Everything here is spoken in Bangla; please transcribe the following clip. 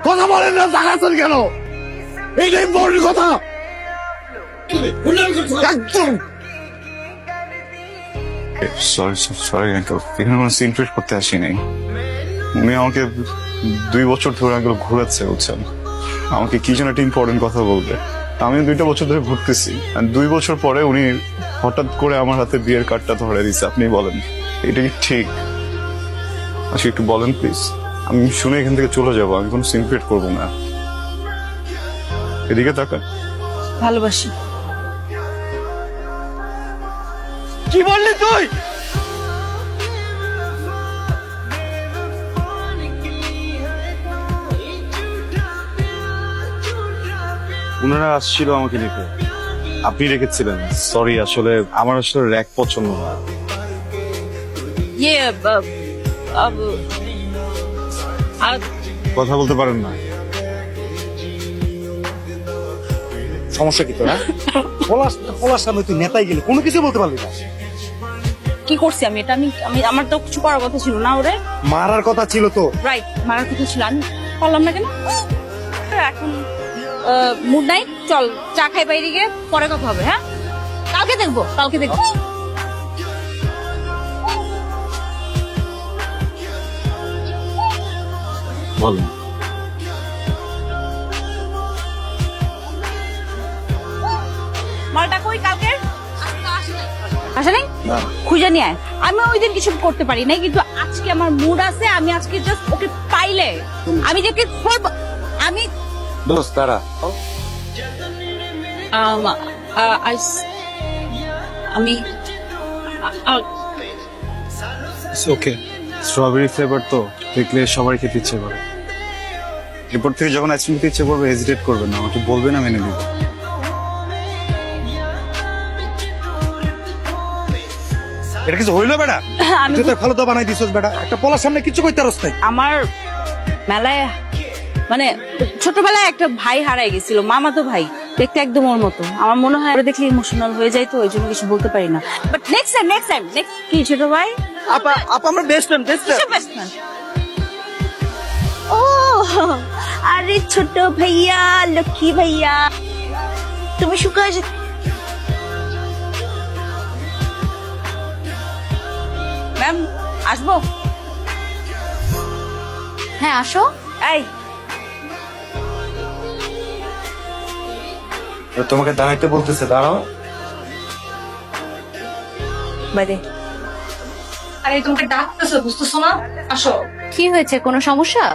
কথা বলেন না, তাকাচ্ছেন কেন? এইটাই বড় কথা। একদম সরি আঙ্কেল, এখানে কোনো সিন ক্রিয়েট করতে আসি নাই। উনি আমাকে 2 বছর ধরে আঙ্কেল ঘুরাচ্ছে, বুঝছেন? আমাকে কি যেন একটা ইম্পর্টেন্ট কথা বলবে। আমি 2টা বছর ধরে ঘুরতেছি, আর 2 বছর পরে উনি হঠাৎ করে আমার হাতে বিয়ের কার্ডটা ধরে দিচ্ছে। আপনি বলেন, এটা কি ঠিক? আচ্ছা একটু বলেন প্লিজ, আমি শুনে এখান থেকে চলে যাবো। আমি কোনো সিন ক্রিয়েট করবো না। এদিকে তাকান। ভালোবাসি। কি বললি তুই? ওনারা আসছিল আমাকে নিতে, আপনি রেখেছিলেন। সরি, আসলে আমার আসলে র্যাক পছন্দ না। ইয়ে কথা বলতে পারেন না? সমস্যা কি তোরা? পলাশ সামনে তুই নেতাই গেলি, কোনো কিছু বলতে পারলি না। কি করছি আমি? এটা আমি আমি আমার তো কিছু করার কথা ছিল না। ওরে মারার কথা ছিল তো। রাইট, মারার কথা ছিল, আমি পারলাম না কেন? এখন মুড নাই, চল চা খাই বাইরে গিয়ে, পরে কথা হবে। হ্যাঁ, কালকে দেখবো, কালকে দেখবো। বলেন। মালটা কই কালকে? আসে নাই? খুঁজে নিয়ে আয়। আমি ওই দিন কিছু করতে পারি নাই, কিন্তু আজকে আমার মুড আছে। আমি আজকে জাস্ট ওকে পাইলে আমি যাকে খুব আমি দোস্ত তারা আমি ওকে, স্ট্রবেরি ফ্লেভার তো দেখলে সবাই খেতে ইচ্ছে করে। এরপর থেকে যখন আইসক্রিম খেতে ইচ্ছে করবে হেজিটেট করবেন না, আমাকে বলবেন, আমি এনে দিব। এটা কিছু হইলো বেটা? আমি তুই তো ভালো তো বানাই দিছস বেটা, একটা পলার সামনে কিছু কইতে পারস নাই। আমার মেলায় মানে ছোটবেলায় একটা ভাই হারাই গেছিল, মামাতো ভাই, দেখতে একদম ওর মতো। আমার মনে হয় ওরা দেখলে ইমোশনাল হয়ে যায়, তো ওই জন্য কিছু বলতে পারি না। বাট নেক্সট টাইম কি ছোট ভাই? আপা আমরা বেস্ট ফ্রেন্ড কিসের best friend? ও আরে ছোট ভাইয়া, লক্ষ্মী ভাইয়া, তুমি সুখে ম্যাম আসবো? হ্যাঁ আসো। এই তোমাকে দাঁড়াইতে বলতেছে, দাঁড়াও। বাইরে। আরে তোমাকে ডাকতেছে, বুঝতেছো না? আসো। কি হয়েছে, কোনো সমস্যা?